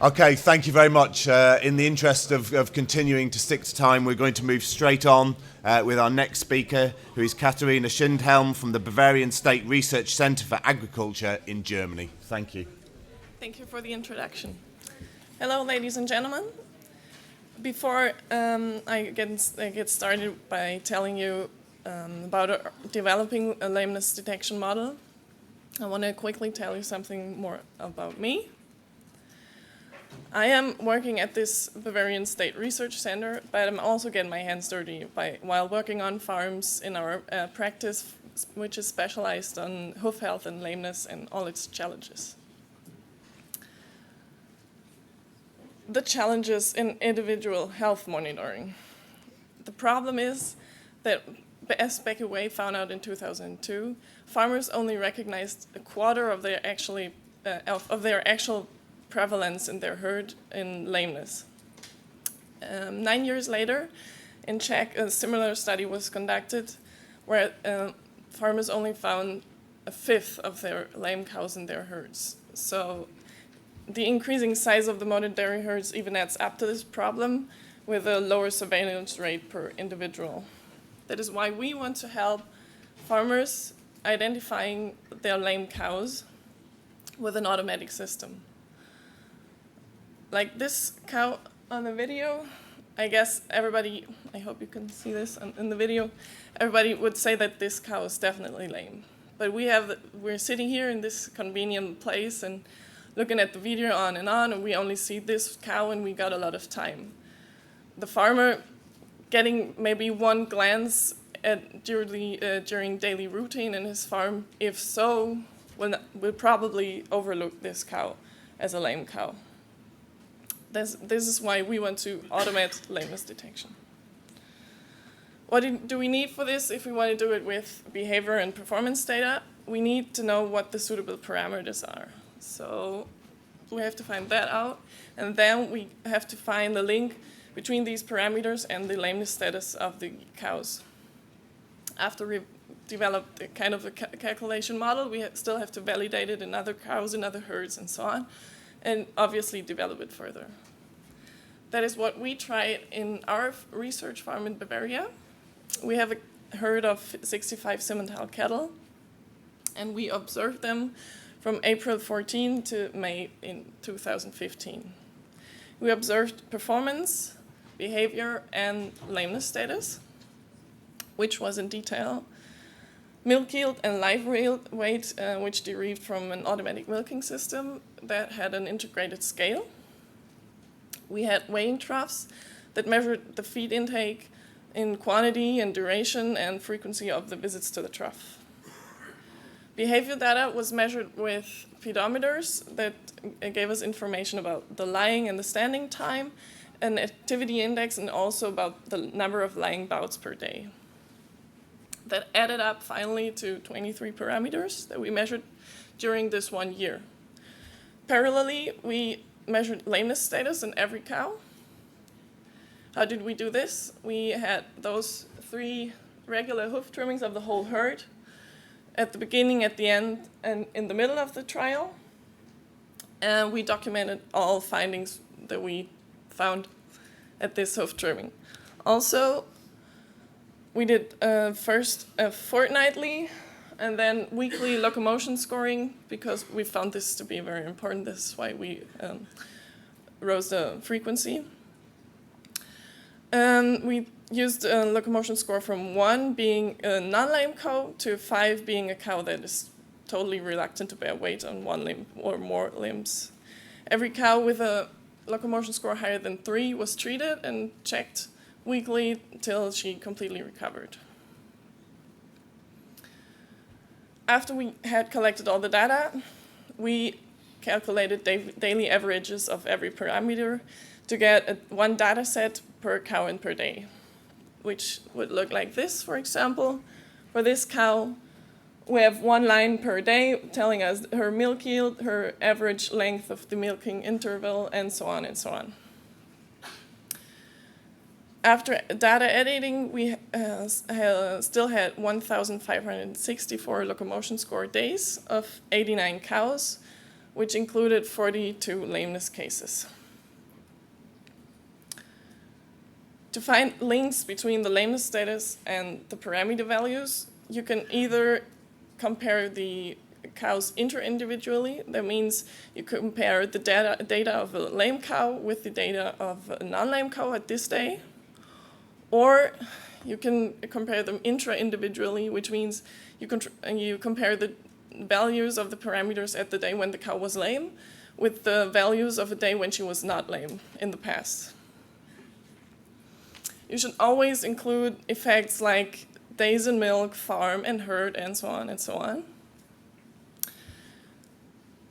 Okay, thank you very much. In the interest of continuing to stick to time, we're going to move straight on with our next speaker, who is Katharina Schindhelm from the Bavarian State Research Centre for Agriculture in Germany. Thank you. Thank you for the introduction. Hello, ladies and gentlemen. Before I get started by telling you about developing a lameness detection model, I want to quickly tell you something more about me. I am working at this Bavarian State Research Center, but I'm also getting my hands dirty while working on farms in our practice, which is specialized on hoof health and lameness and all its challenges. The challenges in individual health monitoring. The problem is that, as Becky Way found out in 2002, farmers only recognized a quarter of their actual prevalence in their herd in lameness. 9 years later, in Czech, a similar study was conducted where farmers only found a fifth of their lame cows in their herds. So the increasing size of the modern dairy herds even adds up to this problem with a lower surveillance rate per individual. That is why we want to help farmers identifying their lame cows with an automatic system. Like this cow on the video, I guess everybody, I hope you can see this in the video, everybody would say that this cow is definitely lame. But we're sitting here in this convenient place and looking at the video on, and we only see this cow and we got a lot of time. The farmer getting maybe one glance during daily routine in his farm, if so, will probably overlook this cow as a lame cow. This is why we want to automate lameness detection. What do we need for this if we want to do it with behavior and performance data? We need to know what the suitable parameters are. So we have to find that out, and then we have to find the link between these parameters and the lameness status of the cows. After we've developed a kind of a calculation model, we still have to validate it in other cows, in other herds, and so on, and obviously develop it further. That is what we tried in our research farm in Bavaria. We have a herd of 65 Schindhelm cattle, and we observed them from April 14 to May in 2015. We observed performance, behavior, and lameness status, which was in detail, milk yield and live weight, which derived from an automatic milking system that had an integrated scale. We had weighing troughs that measured the feed intake in quantity and duration and frequency of the visits to the trough. Behavior data was measured with pedometers that gave us information about the lying and the standing time, an activity index, and also about the number of lying bouts per day. That added up finally to 23 parameters that we measured during this 1 year. Parallelly, we measured lameness status in every cow. How did we do this? We had those 3 regular hoof trimmings of the whole herd at the beginning, at the end, and in the middle of the trial. And we documented all findings that we found at this hoof trimming. Also, we did first fortnightly and then weekly locomotion scoring, because we found this to be very important. This is why we rose the frequency. We used a locomotion score from 1 being a non-lame cow to 5 being a cow that is totally reluctant to bear weight on 1 limb or more limbs. Every cow with a locomotion score higher than 3 was treated and checked weekly till she completely recovered. After we had collected all the data, we calculated daily averages of every parameter to get one data set per cow and per day, which would look like this, for example. For this cow, we have 1 line per day telling us her milk yield, her average length of the milking interval, and so on and so on. After data editing, we still had 1,564 locomotion score days of 89 cows, which included 42 lameness cases. To find links between the lameness status and the parameter values, you can either compare the cows inter-individually. That means you compare the data of a lame cow with the data of a non-lame cow at this day. Or you can compare them intra-individually, which means you compare the values of the parameters at the day when the cow was lame with the values of a day when she was not lame in the past. You should always include effects like days in milk, farm and herd, and so on and so on.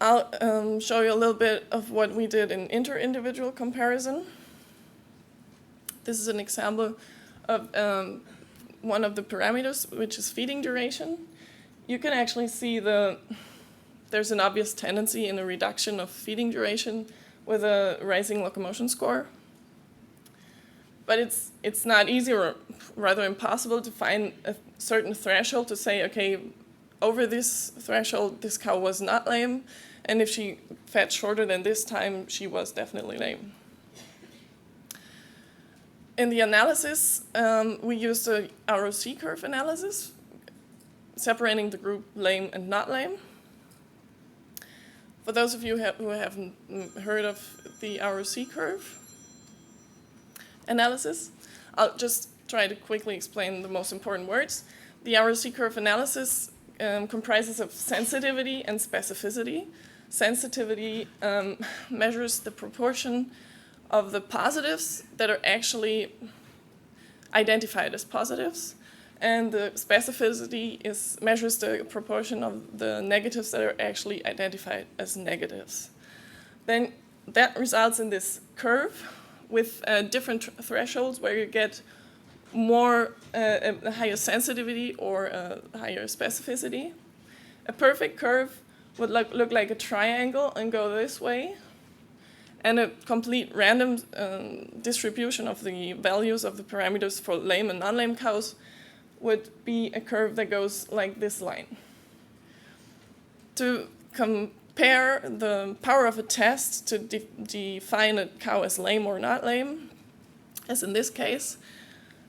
I'll show you a little bit of what we did in inter-individual comparison. This is an example of one of the parameters, which is feeding duration. You can actually see there's an obvious tendency in a reduction of feeding duration with a rising locomotion score. But it's not easy, or rather impossible, to find a certain threshold to say, okay, over this threshold, this cow was not lame, and if she fed shorter than this time, she was definitely lame. In the analysis, we used a ROC-curve analysis, separating the group lame and not lame. For those of you who haven't heard of the ROC-curve analysis, I'll just try to quickly explain the most important words. The ROC-curve analysis comprises of sensitivity and specificity. Sensitivity measures the proportion of the positives that are actually identified as positives, and the specificity measures the proportion of the negatives that are actually identified as negatives. Then that results in this curve with different thresholds where you get more a higher sensitivity or a higher specificity. A perfect curve would look like a triangle and go this way, and a complete random distribution of the values of the parameters for lame and non-lame cows would be a curve that goes like this line. To compare the power of a test to define a cow as lame or not lame, as in this case,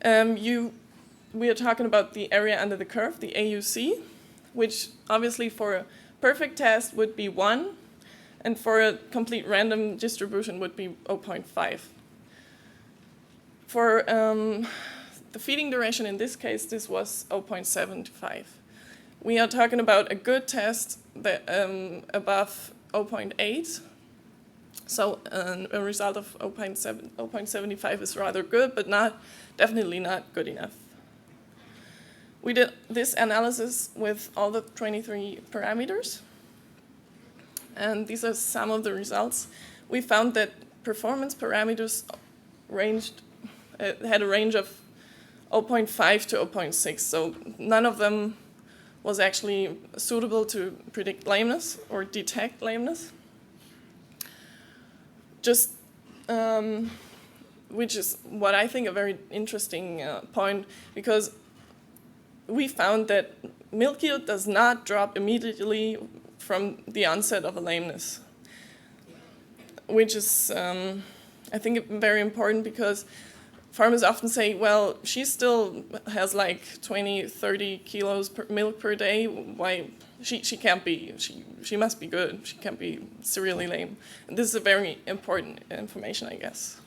we are talking about the area under the curve, the AUC, which obviously for a perfect test would be 1, and for a complete random distribution would be 0.5. For the feeding duration in this case, this was 0.75. We are talking about a good test that above 0.8. So a result of 0.75 is rather good, but definitely not good enough. We did this analysis with all the 23 parameters. And these are some of the results. We found that performance parameters had a range of 0.5 to 0.6. So none of them was actually suitable to predict lameness or detect lameness. Which is what I think a very interesting point, because we found that milk yield does not drop immediately from the onset of a lameness, which is, I think, very important, because farmers often say, well, she still has like 20, 30 kilos milk per day. Why? She can't be, she must be good. She can't be serially lame. And this is a very important information, I guess.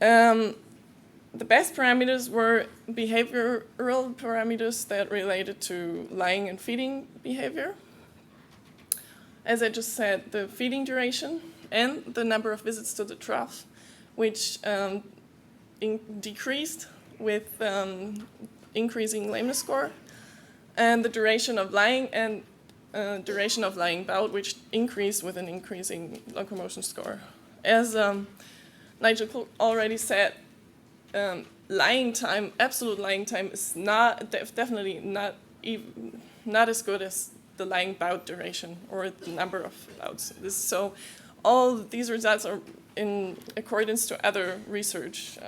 The best parameters were behavioral parameters that related to lying and feeding behavior. As I just said, the feeding duration and the number of visits to the trough, which decreased with increasing lameness score, and the duration of lying and duration of lying bout, which increased with an increasing locomotion score. As Nigel already said, lying time, absolute lying time, is definitely not as good as the lying bout duration or the number of bouts. So all these results are in accordance to other research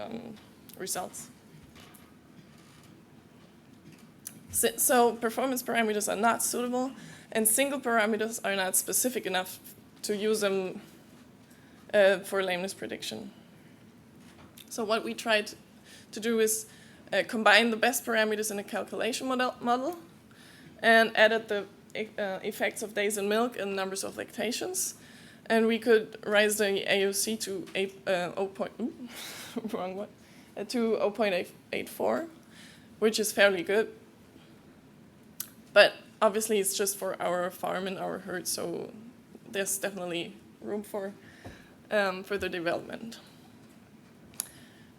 results. So performance parameters are not suitable, and single parameters are not specific enough to use them for lameness prediction. So what we tried to do is combine the best parameters in a calculation model and added the effects of days in milk and numbers of lactations. And we could raise the AUC to 0.84, which is fairly good. But obviously it's just for our farm and our herd, so there's definitely room for further development.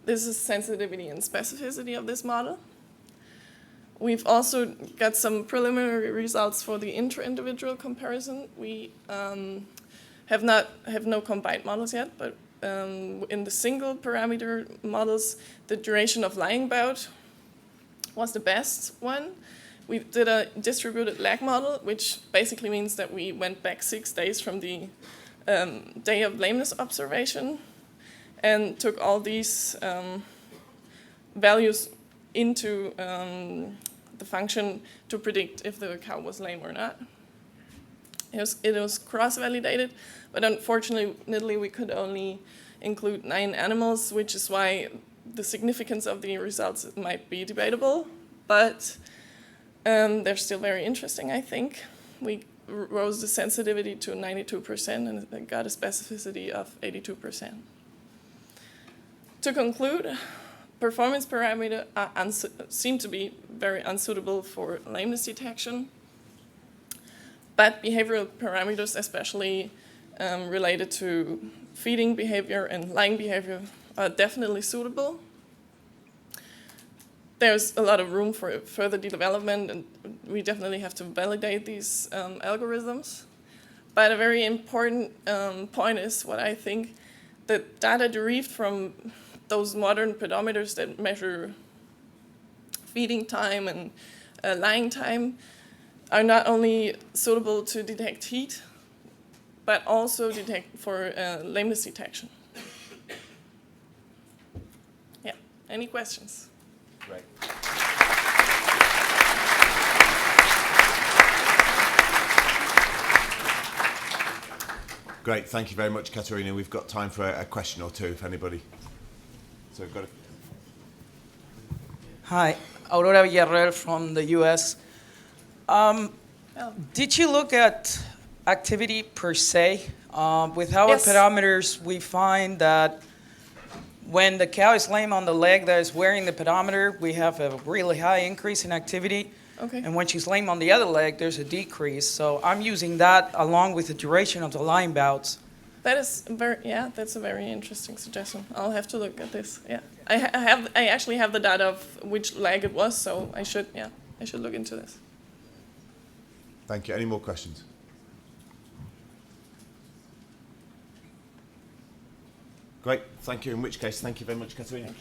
This is sensitivity and specificity of this model. We've also got some preliminary results for the intra-individual comparison. We have no combined models yet, but in the single parameter models, the duration of lying bout was the best one. We did a distributed lag model, which basically means that we went back 6 days from the day of lameness observation and took all these values into the function to predict if the cow was lame or not. It was cross-validated, but unfortunately we could only include 9 animals, which is why the significance of the results might be debatable, but they're still very interesting, I think. We rose the sensitivity to 92% and got a specificity of 82%. To conclude, performance parameters seem to be very unsuitable for lameness detection, but behavioral parameters, especially related to feeding behavior and lying behavior, are definitely suitable. There's a lot of room for further development, and we definitely have to validate these algorithms. But a very important point is what I think, the data derived from those modern pedometers that measure feeding time and lying time are not only suitable to detect heat, but also detect for lameness detection. Yeah, any questions? Great. Great, thank you very much, Katharina. We've got time for a question or two, if anybody. So we've got Hi, Aurora Villarreal from the US. Did you look at activity per se? With our Yes. pedometers, we find that when the cow is lame on the leg that is wearing the pedometer, we have a really high increase in activity. Okay. And when she's lame on the other leg, there's a decrease. So I'm using that along with the duration of the lying bouts. That is that's a very interesting suggestion. I'll have to look at this. Yeah, I actually have the data of which leg it was, so I should look into this. Thank you. Any more questions? Great, thank you. In which case, thank you very much, Katharina.